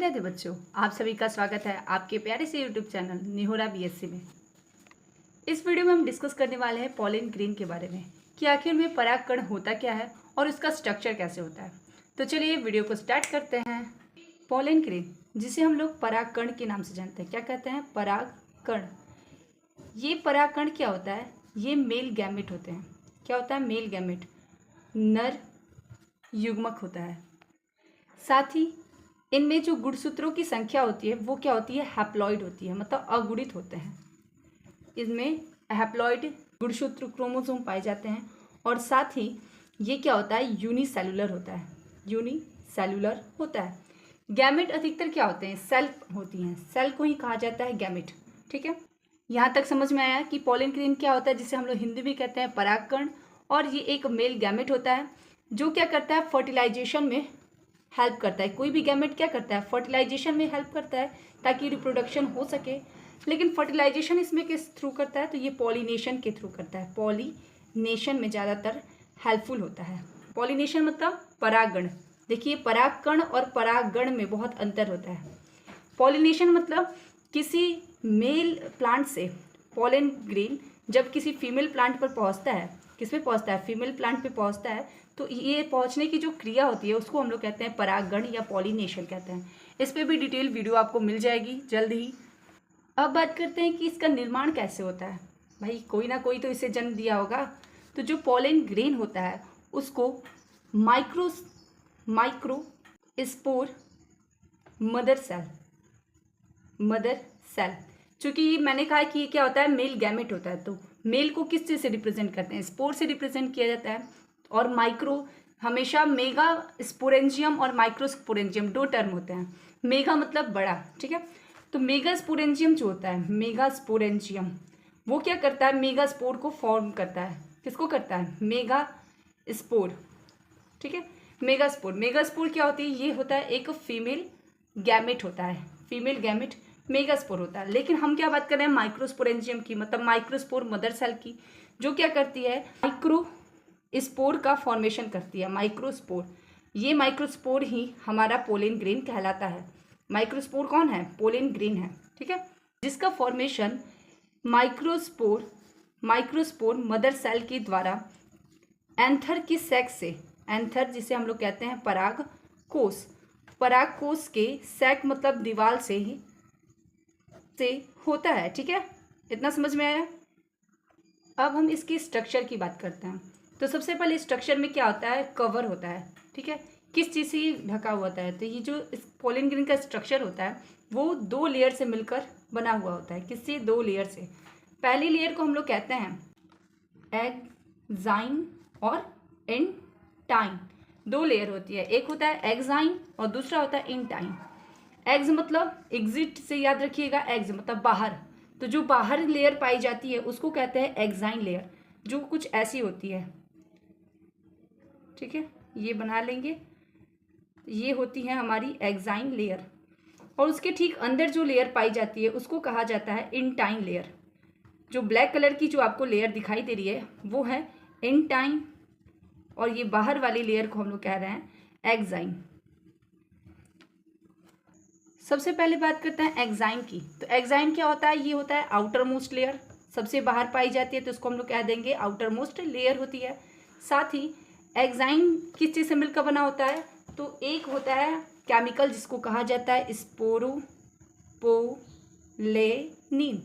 राधे बच्चों, आप सभी का स्वागत है आपके प्यारे से यूट्यूब चैनल निहोरा बीएससी में। इस वीडियो में हम डिस्कस करने वाले हैं पॉलन ग्रेन के बारे में कि आखिर में परागकण होता क्या है और उसका स्ट्रक्चर कैसे होता है। तो चलिए वीडियो को स्टार्ट करते हैं। पॉलन ग्रेन, जिसे हम लोग परागकण के नाम से जानते हैं, क्या कहते हैं? परागकण। ये परागकण क्या होता है? ये मेल गैमेट होते हैं। क्या होता है? मेल गैमेट, नर युग्मक होता है। साथ ही इनमें जो गुणसूत्रों की संख्या होती है वो क्या होती है? हैप्लॉइड होती है, मतलब अगुणित होते हैं। इसमें हैप्लॉइड गुणसूत्र क्रोमोसोम पाए जाते हैं और साथ ही ये क्या होता है? यूनिसेलुलर होता है। यूनिसेलुलर होता है। गैमेट अधिकतर क्या होते हैं? सेल होती हैं। सेल को ही कहा जाता है गैमेट। ठीक है, यहाँ तक समझ में आया कि पॉलन ग्रेन क्या होता है, जिसे हम लोग हिंदी में कहते हैं परागकण। और ये एक मेल गैमेट होता है जो क्या करता है? फर्टिलाइजेशन में हेल्प करता है। कोई भी गैमेट क्या करता है? फर्टिलाइजेशन में हेल्प करता है ताकि रिप्रोडक्शन हो सके। लेकिन फर्टिलाइजेशन इसमें किस थ्रू करता है? तो ये पॉलिनेशन के थ्रू करता है। पॉलिनेशन में ज़्यादातर हेल्पफुल होता है। पॉलिनेशन मतलब परागण। देखिए, परागकण और परागण में बहुत अंतर होता है। पॉलिनेशन मतलब किसी मेल प्लांट से पॉलन ग्रेन जब किसी फीमेल प्लांट पर पहुंचता है, किस पे पहुंचता है? फीमेल प्लांट पे पहुंचता है, तो ये पहुंचने की जो क्रिया होती है उसको हम लोग कहते हैं परागण या पॉलिनेशन कहते हैं। इस पे भी डिटेल वीडियो आपको मिल जाएगी जल्द ही। अब बात करते हैं कि इसका निर्माण कैसे होता है। भाई, कोई ना कोई तो इसे जन्म दिया होगा। तो जो पॉलन ग्रेन होता है उसको माइक्रो स्पोर मदर सेल, चूंकि मैंने कहा कि ये क्या होता है? मेल गैमेट होता है। तो मेल को किस चीज़ से रिप्रेजेंट करते हैं? स्पोर से रिप्रेजेंट किया जाता है। और माइक्रो, हमेशा मेगा स्पोरेंजियम और माइक्रो स्पोरेंजियम दो टर्म होते हैं। मेगा मतलब बड़ा, ठीक है। तो मेगा स्पोरेंजियम जो होता है, मेगा स्पोरेंजियम, वो क्या करता है? मेगा स्पोर को फॉर्म करता है। किसको करता है? Mega spore. ठीक है, मेगा स्पोर क्या होती है? ये होता है एक फीमेल गैमेट होता है। फीमेल गैमेट मेगास्पोर होता है। लेकिन हम क्या बात कर रहे हैं? माइक्रोस्पोरेंजियम की, मतलब माइक्रोस्पोर मदर सेल की, जो क्या करती है? माइक्रो स्पोर का फॉर्मेशन करती है। माइक्रोस्पोर, ये माइक्रोस्पोर ही हमारा पोलन ग्रेन कहलाता है। माइक्रोस्पोर कौन है? पोलन ग्रेन है। ठीक है, जिसका फॉर्मेशन माइक्रोस्पोर मदर सेल के द्वारा एंथर की सैक से, एंथर जिसे हम लोग कहते हैं परागकोश, परागकोश के सैक मतलब दीवार से होता है। ठीक है, इतना समझ में आया। अब हम इसकी स्ट्रक्चर की बात करते हैं। तो सबसे पहले स्ट्रक्चर में क्या होता है? कवर होता है। ठीक है, किस चीज़ से ढका हुआ होता है? तो ये जो इस पॉलन ग्रेन का स्ट्रक्चर होता है वो दो लेयर से मिलकर बना हुआ होता है। किससे? दो लेयर से। पहली लेयर को हम लोग कहते हैं एग्जाइन और इंटाइन। दो लेयर होती है, एक होता है एग्जाइन और दूसरा होता है इंटाइन। एग्ज मतलब एग्जिट से याद रखिएगा, एग्ज मतलब बाहर। तो जो बाहर लेयर पाई जाती है उसको कहते हैं एग्जाइन लेयर, जो कुछ ऐसी होती है। ठीक है, ये बना लेंगे, ये होती है हमारी एग्जाइन लेयर। और उसके ठीक अंदर जो लेयर पाई जाती है उसको कहा जाता है इंटाइन लेयर। जो ब्लैक कलर की जो आपको लेयर दिखाई दे रही है वो है इंटाइन, और ये बाहर वाली लेयर को हम लोग कह रहे हैं एग्जाइन। सबसे पहले बात करते हैं एग्जाइन की। तो एग्जाइन क्या होता है? ये होता है आउटर मोस्ट लेयर, सबसे बाहर पाई जाती है, तो इसको हम लोग कह देंगे आउटर मोस्ट लेयर होती है। साथ ही एग्जाइन किस चीज़ से मिलकर बना होता है? तो एक होता है केमिकल जिसको कहा जाता है स्पोरोपोलेनिन।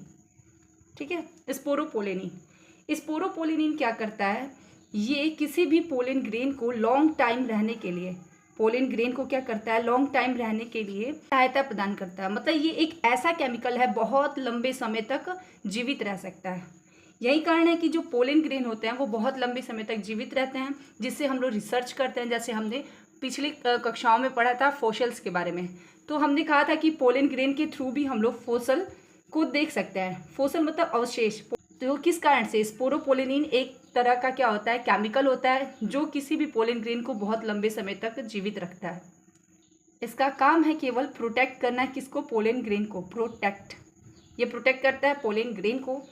ठीक है, स्पोरोपोलेनिन क्या करता है? ये किसी भी पोलन ग्रेन को लॉन्ग टाइम रहने के लिए, पोलन ग्रेन को क्या करता है? लॉन्ग टाइम रहने के लिए सहायता प्रदान करता है। मतलब ये एक ऐसा केमिकल है, बहुत लंबे समय तक जीवित रह सकता है। यही कारण है कि जो पोलन ग्रेन होते हैं वो बहुत लंबे समय तक जीवित रहते हैं, जिससे हम लोग रिसर्च करते हैं। जैसे हमने पिछली कक्षाओं में पढ़ा था फॉसिल्स के बारे में, तो हमने कहा था कि पोलन ग्रेन के थ्रू भी हम लोग फॉसिल को देख सकते हैं। फॉसिल मतलब अवशेष। तो किस कारण से? स्पोरोपोलेनिन एक तरह का क्या होता है? केमिकल होता है जो किसी भी पोलन ग्रेन को बहुत लंबे समय तक जीवित रखता है। इसका काम है केवल प्रोटेक्ट करना। किसको? पोलन ग्रेन को प्रोटेक्ट। ये प्रोटेक्ट करता है पोलन ग्रेन को।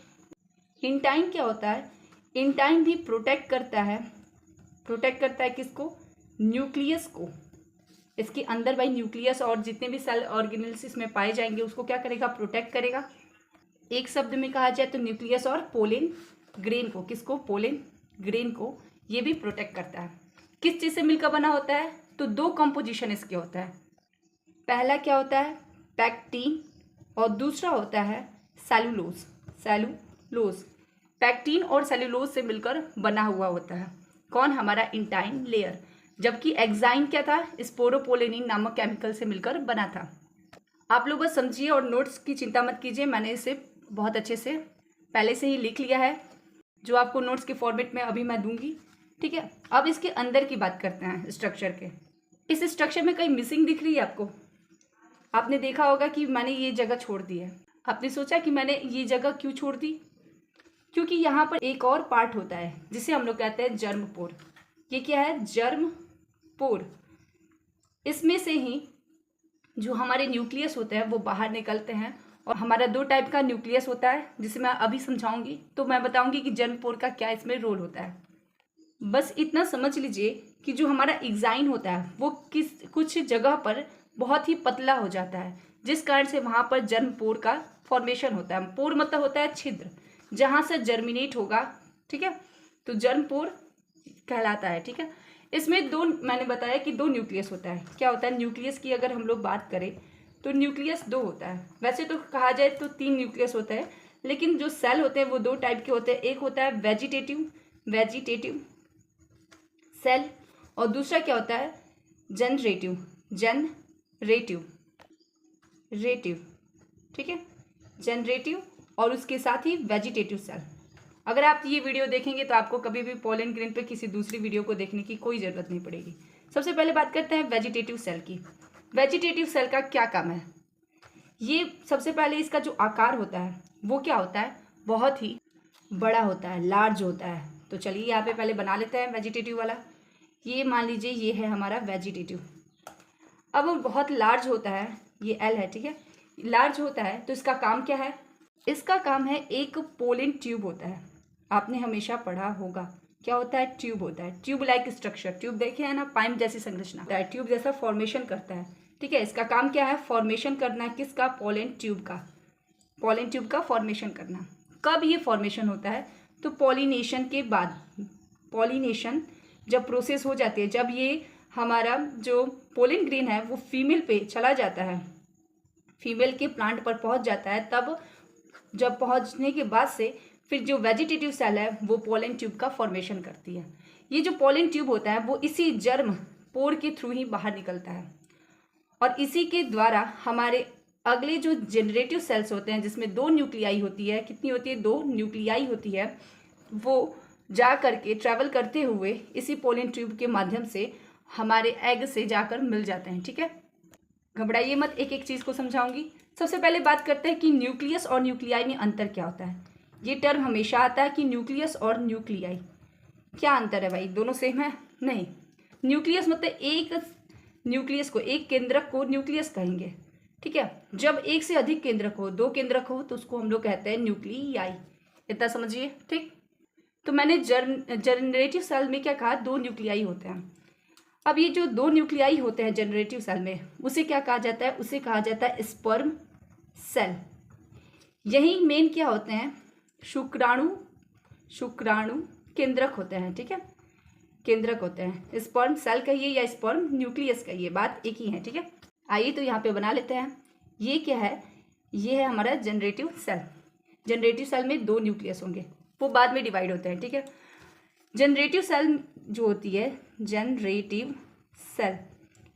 इंटाइन क्या होता है? इंटाइन भी प्रोटेक्ट करता है किसको? न्यूक्लियस को। इसके अंदर भाई न्यूक्लियस और जितने भी सेल ऑर्गेनेल्स इसमें पाए जाएंगे उसको क्या करेगा, प्रोटेक्ट करेगा। एक शब्द में कहा जाए तो न्यूक्लियस और पोलिन ग्रेन को, किसको, पोलिन ग्रेन को, ये भी प्रोटेक्ट करता है। किस चीज़ से मिलकर बना होता है, तो दो कंपोजिशन इसके होता है। पहला क्या होता है, पैक्टीन, और दूसरा होता है सेलुलोज। सेलुलोज पैक्टीन और सेलुलोज से मिलकर बना हुआ होता है। कौन, हमारा इंटाइन लेयर। जबकि एक्साइन क्या था, स्पोरोपोलेनिन नामक केमिकल से मिलकर बना था। आप लोग बस समझिए और नोट्स की चिंता मत कीजिए, मैंने इसे बहुत अच्छे से पहले से ही लिख लिया है, जो आपको नोट्स के फॉर्मेट में अभी मैं दूंगी, ठीक है। अब इसके अंदर की बात करते हैं, स्ट्रक्चर के। इस स्ट्रक्चर में कहीं मिसिंग दिख रही है आपको? आपने देखा होगा कि मैंने ये जगह छोड़ दी है। आपने सोचा कि मैंने ये जगह क्यों छोड़ दी? क्योंकि यहाँ पर एक और पार्ट होता है जिसे हम लोग कहते हैं जर्म पोर। ये क्या है, जर्म पोर। इसमें से ही जो हमारे न्यूक्लियस होते हैं वो बाहर निकलते हैं, और हमारा दो टाइप का न्यूक्लियस होता है जिसे मैं अभी समझाऊंगी। तो मैं बताऊंगी कि जर्म पोर का क्या इसमें रोल होता है। बस इतना समझ लीजिए कि जो हमारा एक्साइन होता है वो कुछ जगह पर बहुत ही पतला हो जाता है, जिस कारण से वहाँ पर जर्म पोर का फॉर्मेशन होता है। पोर मतलब होता है छिद्र, जहाँ से जर्मिनेट होगा, ठीक है, तो जर्म पोर कहलाता है, ठीक है। इसमें दो, मैंने बताया कि दो न्यूक्लियस होता है। क्या होता है, न्यूक्लियस की अगर हम लोग बात करें तो न्यूक्लियस दो होता है। वैसे तो कहा जाए तो तीन न्यूक्लियस होता है, लेकिन जो सेल होते हैं वो दो टाइप के होते हैं। एक होता है वेजिटेटिव सेल, और दूसरा क्या होता है, जनरेटिव, ठीक है, जनरेटिव, और उसके साथ ही वेजिटेटिव सेल। अगर आप ये वीडियो देखेंगे तो आपको कभी भी पोलन ग्रेन पे किसी दूसरी वीडियो को देखने की कोई ज़रूरत नहीं पड़ेगी। सबसे पहले बात करते हैं वेजिटेटिव सेल की। वेजिटेटिव सेल का क्या काम है? ये सबसे पहले इसका जो आकार होता है वो क्या होता है, बहुत ही बड़ा होता है, लार्ज होता है। तो चलिए यहाँ पे पहले बना लेते हैं वेजिटेटिव वाला। ये मान लीजिए ये है हमारा वेजिटेटिव। अब वो बहुत लार्ज होता है, ये एल है, ठीक है, लार्ज होता है। तो इसका काम क्या है? इसका काम है, एक पोलन ट्यूब होता है। आपने हमेशा पढ़ा होगा क्या होता है, ट्यूब होता है, ट्यूब लाइक स्ट्रक्चर। ट्यूब देखे है ना, पाइप जैसी संरचना होता है, ट्यूब जैसा फॉर्मेशन करता है, ठीक है। इसका काम क्या है, फॉर्मेशन करना है, किसका, पोलन ट्यूब का, पोलन ट्यूब का फॉर्मेशन करना। कब ये फॉर्मेशन होता है, तो पॉलिनेशन के बाद। पॉलिनेशन जब प्रोसेस हो जाती है, जब ये हमारा जो पोलन ग्रेन है वो फीमेल पे चला जाता है, फीमेल के प्लांट पर पहुंच जाता है, तब जब पहुंचने के बाद से फिर जो वेजिटेटिव सेल है वो पोलन ट्यूब का फॉर्मेशन करती है। ये जो पोलन ट्यूब होता है वो इसी जर्म पोर के थ्रू ही बाहर निकलता है, और इसी के द्वारा हमारे अगले जो जनरेटिव सेल्स होते हैं, जिसमें दो न्यूक्लियाई होती है, कितनी होती है, दो न्यूक्लियाई होती है, वो जा करके ट्रैवल करते हुए इसी पोलन ट्यूब के माध्यम से हमारे एग से जाकर मिल जाते हैं, ठीक है। घबराइए मत, एक एक चीज़ को समझाऊंगी। सबसे पहले बात करते हैं कि न्यूक्लियस और न्यूक्लियाई में अंतर क्या होता है। ये टर्म हमेशा आता है कि न्यूक्लियस और न्यूक्लियाई, क्या अंतर है भाई, दोनों सेम है? नहीं। न्यूक्लियस मतलब एक न्यूक्लियस को, एक केंद्रक को न्यूक्लियस कहेंगे, ठीक है। जब एक से अधिक केंद्रक हो, दो केंद्रक हो, तो उसको हम लोग कहते हैं न्यूक्लियाई। इतना समझिए, ठीक। तो मैंने जनरेटिव सेल में क्या कहा, दो न्यूक्लियाई होते हैं। अब ये जो दो न्यूक्लियाई होते हैं जनरेटिव सेल में, उसे क्या कहा जाता है, उसे कहा जाता है स्पर्म सेल। यही मेन क्या होते हैं, शुक्राणु केंद्रक होते हैं, ठीक है, केंद्रक होते हैं। स्पर्म सेल कहिए या स्पर्म न्यूक्लियस कहिए, बात एक ही है, ठीक है। आइए तो यहाँ पे बना लेते हैं। ये क्या है, ये है हमारा जनरेटिव सेल। जनरेटिव सेल में दो न्यूक्लियस होंगे, वो बाद में डिवाइड होते हैं, ठीक है। जनरेटिव सेल जो होती है, जनरेटिव सेल,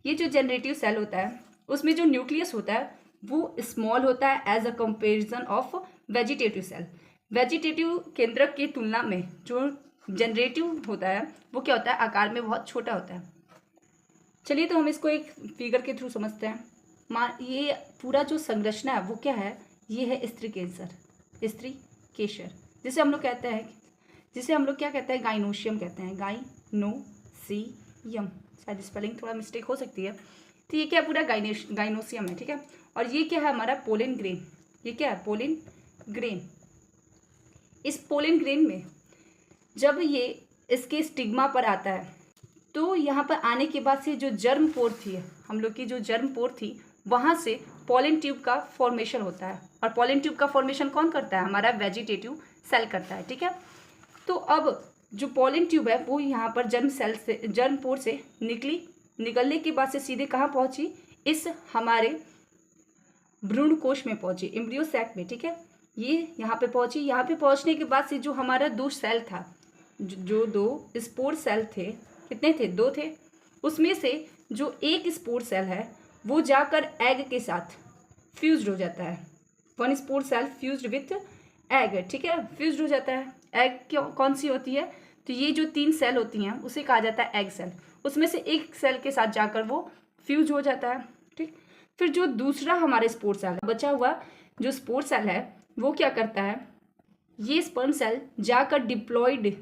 ये जो जनरेटिव सेल होता है उसमें जो न्यूक्लियस होता है वो स्मॉल होता है as a comparison of vegetative cell. Vegetative केंद्रक की तुलना में जो जनरेटिव होता है वो क्या होता है, आकार में बहुत छोटा होता है। चलिए तो हम इसको एक फिगर के थ्रू समझते हैं। ये पूरा जो संरचना है वो क्या है, ये है स्त्री केसर, जिसे हम लोग कहते हैं, जिसे हम लोग क्या कहते हैं, गाइनोशियम कहते हैं, गाइनोसियम। शायद स्पेलिंग थोड़ा मिस्टेक हो सकती है। तो ये क्या है, पूरा गाइनोसियम है, ठीक है। और ये क्या है, हमारा पोलन ग्रेन। ये क्या है, पोलन ग्रेन। इस पोलन ग्रेन में जब ये इसके स्टिग्मा पर आता है, तो यहाँ पर आने के बाद से जो जर्म पोर थी हम लोग की जो जर्म पोर थी वहाँ से पॉलन ट्यूब का फॉर्मेशन होता है। और पॉलन ट्यूब का फॉर्मेशन कौन करता है? हमारा वेजिटेटिव सेल करता है। ठीक है, तो अब जो पॉलन ट्यूब है वो यहाँ पर जर्म पोर से निकलने के बाद से सीधे कहाँ पहुँची? इस हमारे भ्रूण कोश में पहुँची, एम्ब्रियो सैक में। ठीक है, ये यहाँ पे पहुँची। यहाँ पे पहुँचने के बाद से जो हमारा 2 सेल था, जो 2 स्पोर सेल थे, कितने थे? 2 थे। उसमें से जो एक स्पोर सेल है वो जाकर एग के साथ फ्यूज्ड हो जाता है। 1 spore cell fused with egg. ठीक है, फ्यूज्ड हो जाता है। एग क्यों कौन सी होती है? तो ये जो 3 सेल होती हैं उसे कहा जाता है एग सेल। उसमें से एक सेल के साथ जाकर वो फ्यूज हो जाता है। ठीक, फिर जो दूसरा हमारे स्पोर सेल बचा हुआ जो स्पोर सेल है वो क्या करता है? ये स्पर्म सेल जाकर डिप्लॉइड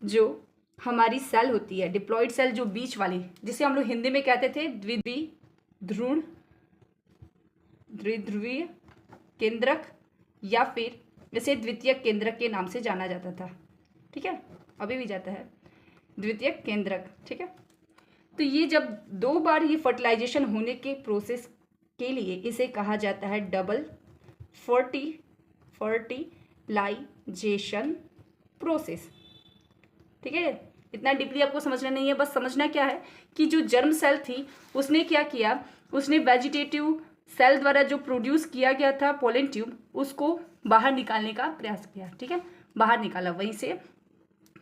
जो हमारी सेल होती है, डिप्लॉइड सेल जो बीच वाली, जिसे हम लोग हिंदी में कहते थे द्विध्रुवीय केंद्रक, या फिर इसे द्वितीयक केंद्रक के नाम से जाना जाता था। ठीक है, अभी भी जाता है द्वितीयक केंद्रक। ठीक है, तो ये जब 2 बार ये फर्टिलाइजेशन होने के प्रोसेस के लिए इसे कहा जाता है डबल फर्टिलाइजेशन प्रोसेस। ठीक है, इतना डीपली आपको समझना नहीं है, बस समझना क्या है कि जो जर्म सेल थी उसने क्या किया? उसने वेजिटेटिव सेल द्वारा जो प्रोड्यूस किया गया था पॉलन ट्यूब, उसको बाहर निकालने का प्रयास किया। ठीक है, बाहर निकाला। वहीं से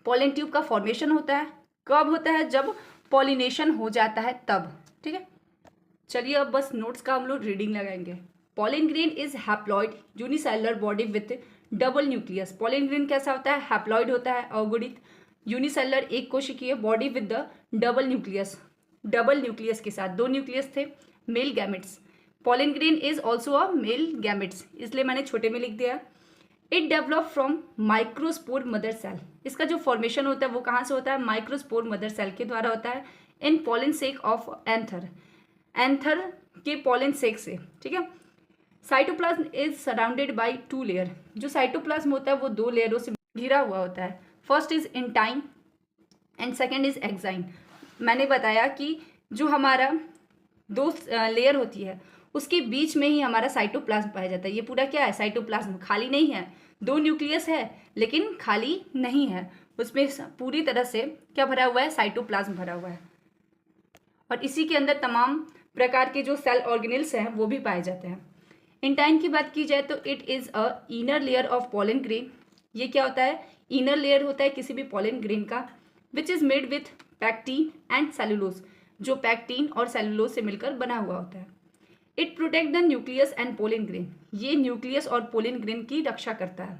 पॉलन ट्यूब का फॉर्मेशन होता है। कब होता है? जब पॉलिनेशन हो जाता है तब। ठीक है, चलिए अब बस नोट्स का हम लोग रीडिंग लगाएंगे। Pollen grain is haploid unicellular body with double nucleus. Pollen grain कैसा होता है? हैप्लॉइड होता है, अवगुणित यूनिसेलुलर एक कोशिकीय body with the double nucleus के साथ। 2 न्यूक्लियस थे, male gametes. Pollen grain is also a male gametes, इसलिए मैंने छोटे में लिख दिया। It develop from microspore mother cell. इसका जो फॉर्मेशन होता है वो कहाँ से होता है? माइक्रोस्पोर मदर सेल के द्वारा होता है। इन पॉलन सेक ऑफ एंथर के पॉलन सेक से। ठीक है, cytoplasm is surrounded by 2 layer. जो साइटोप्लाज्म होता है वो 2 लेयरों से घिरा हुआ होता है। First is intine and second is exine. मैंने बताया कि जो हमारा 2 लेयर होती है उसके बीच में ही हमारा साइटोप्लाज्म पाया जाता है। ये पूरा क्या है? साइटोप्लाज्म, खाली नहीं है। 2 न्यूक्लियस है लेकिन खाली नहीं है, उसमें पूरी तरह से क्या भरा हुआ है? साइटोप्लाज्म भरा हुआ है। और इसी के अंदर तमाम प्रकार के जो सेल ऑर्गेनेल्स हैं वो भी पाए जाते हैं। इंटाइन की बात की जाए तो it is a inner layer of pollen grain. ये क्या होता है? इनर लेयर होता है किसी भी पॉलन ग्रेन का, which is made with pectin and cellulose, जो पैक्टीन और सेलुलोज से मिलकर बना हुआ होता है। It protect the nucleus and pollen grain. ये न्यूक्लियस और पोलिन ग्रेन की रक्षा करता है।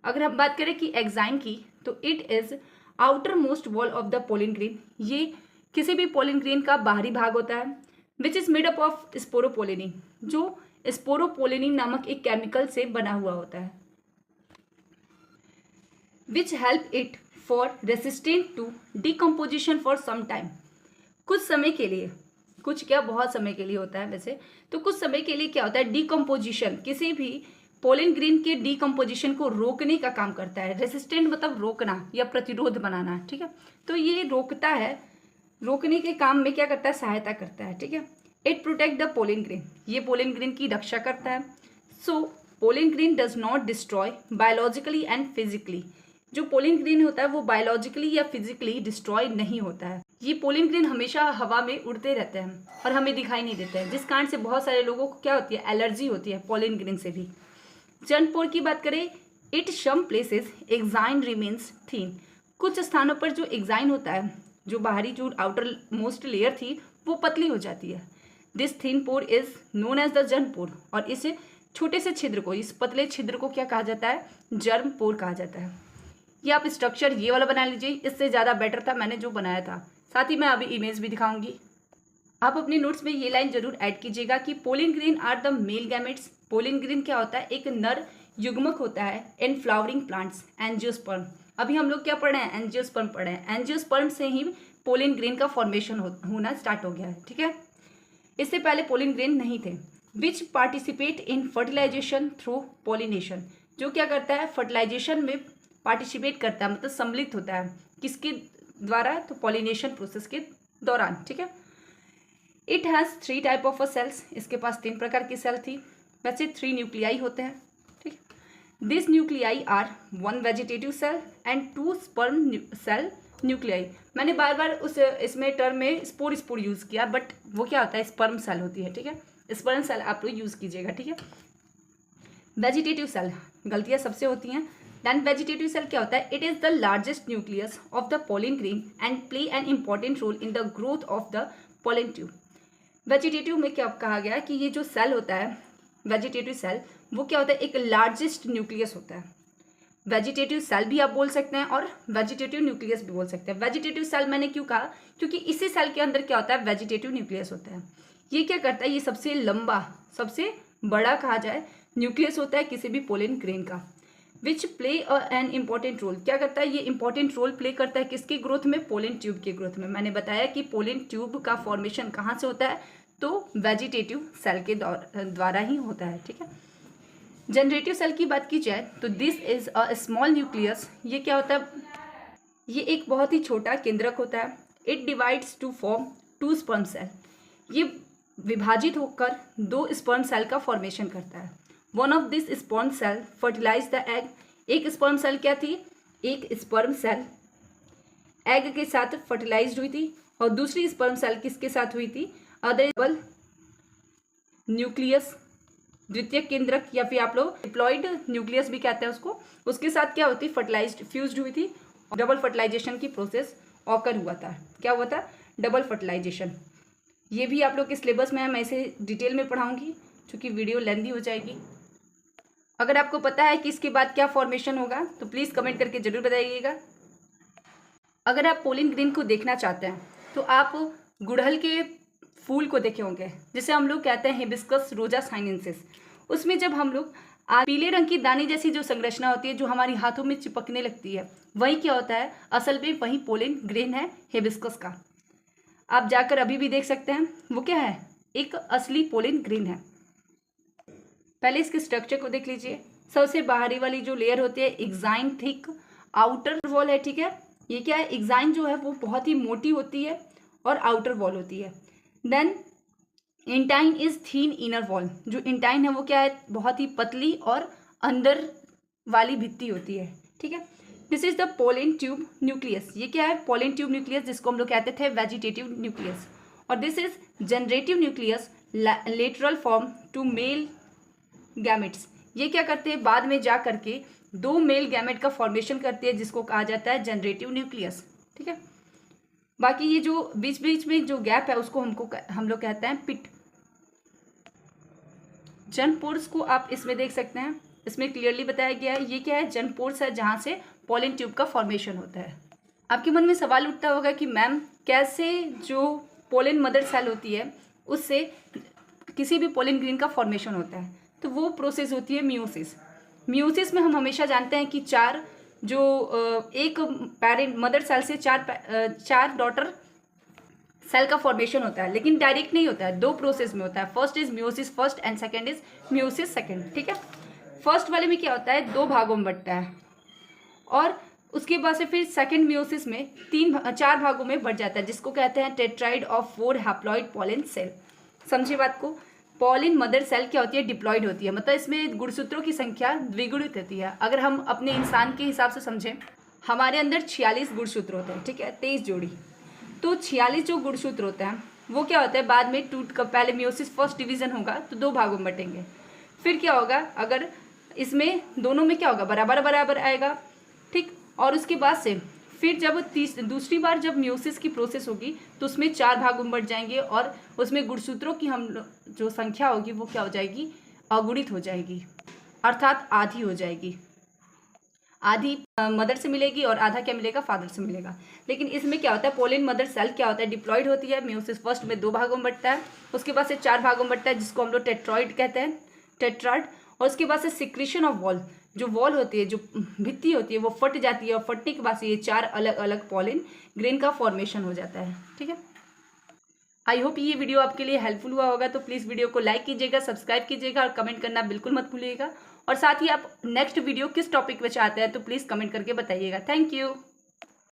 अगर हम बात करें कि एक्साइन की, तो it is outer most wall of the pollen grain. ये किसी भी पोलिन ग्रेन का बाहरी भाग होता है। Which is made up of sporopollenin, जो स्पोरोपोलिनी नामक एक केमिकल से बना हुआ होता है। Which help it for resistant to decomposition for some time. कुछ समय के लिए, कुछ क्या बहुत समय के लिए होता है वैसे, तो कुछ समय के लिए क्या होता है? डिकम्पोजिशन, किसी भी पोलन ग्रेन के डिकम्पोजिशन को रोकने का काम करता है। रेसिस्टेंट मतलब रोकना या प्रतिरोध बनाना। ठीक है, तो ये रोकता है, रोकने के काम में क्या करता है? सहायता करता है। ठीक है, it protect the pollen grain, ये पोलन ग्रेन की रक्षा करता है। So pollen grain does not destroy biologically and physically. जो पोलन ग्रेन होता है वो बायोलॉजिकली या फिजिकली डिस्ट्रॉय नहीं होता है। ये पोलन ग्रेन हमेशा हवा में उड़ते रहते हैं और हमें दिखाई नहीं देते हैं, जिस कारण से बहुत सारे लोगों को क्या होती है? एलर्जी होती है पोलन ग्रेन से भी। जर्मपोर की बात करें, it some places exine remains thin. कुछ स्थानों पर जो एक्साइन होता है, जो बाहरी जो आउटर मोस्ट लेयर थी वो पतली हो जाती है। This thin pore is known as the germ pore. और इस छोटे से छिद्र को, इस पतले छिद्र को क्या कहा जाता है? जर्मपोर कहा जाता है। ये आप स्ट्रक्चर ये वाला बना लीजिए, इससे ज़्यादा बेटर था मैंने जो बनाया था। साथ ही मैं अभी इमेज भी दिखाऊंगी। आप अपने नोट्स में ये लाइन जरूर ऐड कीजिएगा कि pollen grain are the male gametes. Pollen grain क्या होता है? एक नर युग्मक होता है इन फ्लावरिंग प्लांट्स। एंजियोस्पर्म, अभी हम लोग क्या पढ़ रहे हैं? एंजियोस्पर्म पढ़ रहे हैं। एंजियोस्पर्म से ही पोलन ग्रेन का फॉर्मेशन होना स्टार्ट हो गया है। ठीक है, इससे पहले पोलन ग्रेन नहीं थे। Which participate in fertilisation through pollination, जो क्या करता है? फर्टिलाइजेशन में पार्टिसिपेट करता है, मतलब सम्मिलित होता है। किसके द्वारा? तो पॉलिनेशन प्रोसेस के दौरान। ठीक है, it has 3 type of cells, इसके पास 3 प्रकार की सेल थी। वैसे 3 न्यूक्लियाई होते हैं, ठीक। This nuclei are 1 vegetative cell and 2 sperm cell nuclei. मैंने बार बार इसमें टर्म में स्पोर यूज़ किया, बट वो क्या होता है, स्पर्म सेल होती है, ठीक है। स्पर्म सेल आप लोग यूज़ कीजिएगा, ठीक है। वेजिटेटिव सेल, गलतियाँ सबसे होती हैं। दैन वेजिटेटिव सेल क्या होता है, it is the largest nucleus of the pollen grain and play an important role in the growth of the pollen tube. Vegetative में क्या कहा गया कि ये जो सेल होता है वेजिटेटिव सेल, वो क्या होता है, एक लार्जेस्ट न्यूक्लियस होता है। वेजिटेटिव सेल भी आप बोल सकते हैं और वेजिटेटिव न्यूक्लियस भी बोल सकते हैं। वेजिटेटिव सेल मैंने क्यों कहा, क्योंकि इसी सेल के अंदर क्या होता है, वेजिटेटिव न्यूक्लियस होता है। ये क्या करता है, ये सबसे लंबा, सबसे बड़ा कहा जाए न्यूक्लियस होता है किसी भी पोलन ग्रेन का, which play an important role. क्या करता है, ये इंपॉर्टेंट रोल प्ले करता है किसकी ग्रोथ में, पोलन ट्यूब की ग्रोथ में। मैंने बताया कि पोलन ट्यूब का फॉर्मेशन कहाँ से होता है, तो वेजिटेटिव सेल के द्वारा ही होता है, ठीक है। जनरेटिव सेल की बात की जाए तो this is a small nucleus. ये क्या होता है, ये एक बहुत ही छोटा केंद्रक होता है। It divides to form 2 sperm cell. ये विभाजित होकर 2 स्पर्म सेल का फॉर्मेशन करता है। One of this sperm cell fertilize the egg. एक स्पर्म सेल क्या थी, एक स्पर्म सेल एग के साथ फर्टिलाइज्ड हुई थी, और दूसरी स्पर्म सेल किसके साथ हुई थी, अदर न्यूक्लियस, द्वितीय केंद्रक, या फिर आप लोग डिप्लॉइड न्यूक्लियस भी कहते हैं उसको, उसके साथ क्या होती, फर्टिलाइज्ड फ्यूज्ड हुई थी। डबल फर्टिलाइजेशन की प्रोसेस ऑकर हुआ था। क्या हुआ था, डबल फर्टिलाइजेशन। ये भी आप लोग के सिलेबस में है, मैं इसे डिटेल में पढ़ाऊंगी क्योंकि वीडियो लेंथी हो जाएगी। अगर आपको पता है कि इसके बाद क्या फॉर्मेशन होगा तो प्लीज़ कमेंट करके जरूर बताइएगा। अगर आप पोलन ग्रेन को देखना चाहते हैं तो आप गुड़हल के फूल को देखे होंगे, जिसे हम लोग कहते हैं हिबिस्कस रोजा साइनेंसिस। उसमें जब हम लोग पीले रंग की दाने जैसी जो संरचना होती है जो हमारी हाथों में चिपकने लगती है, वही क्या होता है, असल में वही पोलन ग्रेन है हिबिस्कस का। आप जाकर अभी भी देख सकते हैं, वो क्या है, एक असली पोलन ग्रेन है। पहले इसके स्ट्रक्चर को देख लीजिए। सबसे बाहरी वाली जो लेयर होती है एक्साइन थिक आउटर वॉल है, ठीक है। ये क्या है, एक्साइन जो है वो बहुत ही मोटी होती है और आउटर वॉल होती है। Then intine is thin inner wall. जो इंटाइन है वो क्या है, बहुत ही पतली और अंदर वाली भित्ति होती है, ठीक है। This is the pollen tube nucleus. ये क्या है, पोलन ट्यूब न्यूक्लियस, जिसको हम लोग कहते थे वेजिटेटिव न्यूक्लियस। और this is generative nucleus lateral form to male gametes. ये क्या करते हैं, बाद में जा करके 2 मेल गैमेट का फॉर्मेशन करते हैं, जिसको कहा जाता है जनरेटिव न्यूक्लियस, ठीक है। बाकी ये जो बीच बीच में जो गैप है उसको हम लोग कहते हैं पिट। जनपोर्स को आप इसमें देख सकते हैं, इसमें क्लियरली बताया गया है। ये क्या है, जनपोर्स है, जहाँ से पोलन ट्यूब का फॉर्मेशन होता है। आपके मन में सवाल उठता होगा कि मैम कैसे जो पोलन मदर सेल होती है उससे किसी भी पोलन ग्रेन का फॉर्मेशन होता है, तो वो प्रोसेस होती है मियोसिस। मियोसिस में हम हमेशा जानते हैं कि 4 जो एक पेरेंट मदर सेल से 4 डॉटर सेल का फॉर्मेशन होता है, लेकिन डायरेक्ट नहीं होता है, 2 प्रोसेस में होता है। First is meiosis first and second is meiosis second, ठीक है। फर्स्ट वाले में क्या होता है, 2 भागों में बंटता है, और उसके बाद से फिर सेकंड मियोसिस में 4 भागों में बढ़ जाता है, जिसको कहते हैं टेट्राइड ऑफ 4 हैप्लॉइड पोलन सेल। समझिए बात को। पोलन मदर सेल क्या होती है, डिप्लॉइड होती है, मतलब इसमें गुणसूत्रों की संख्या द्विगुणित होती है। अगर हम अपने इंसान के हिसाब से समझें, हमारे अंदर 46 गुणसूत्र होते हैं, ठीक है, 23 जोड़ी। तो 46 जो गुणसूत्र होते हैं वो क्या होता है, बाद में पहले मियोसिस फर्स्ट डिवीजन होगा तो 2 भागों में बटेंगे। फिर क्या होगा, अगर इसमें दोनों में क्या होगा, बराबर बराबर आएगा, ठीक। और उसके बाद से फिर जब दूसरी बार जब मियोसिस की प्रोसेस होगी तो उसमें 4 भागों में बढ़ जाएंगे, और उसमें गुणसूत्रों की हम जो संख्या होगी वो क्या हो जाएगी, अगुणित हो जाएगी, अर्थात आधी हो जाएगी। आधी मदर से मिलेगी और आधा क्या मिलेगा, फादर से मिलेगा। लेकिन इसमें क्या होता है, पोलन मदर सेल क्या होता है, डिप्लॉइड होती है। मियोसिस फर्स्ट में 2 भागों में बढ़ता है, उसके बाद से 4 भागों में बढ़ता है, जिसको हम लोग टेट्रॉइड कहते हैं, टेट्राड। और उसके बाद से सिक्रीशन ऑफ वॉल, जो वॉल होती है, जो भित्ति होती है, वो फट जाती है, और फटने के बाद से ये 4 अलग अलग पोलन ग्रेन का फॉर्मेशन हो जाता है, ठीक है। आई होप ये वीडियो आपके लिए हेल्पफुल हुआ होगा, तो प्लीज़ वीडियो को लाइक कीजिएगा, सब्सक्राइब कीजिएगा, और कमेंट करना बिल्कुल मत भूलिएगा। और साथ ही आप नेक्स्ट वीडियो किस टॉपिक पे चाहते हैं तो प्लीज़ कमेंट करके बताइएगा। Thank you.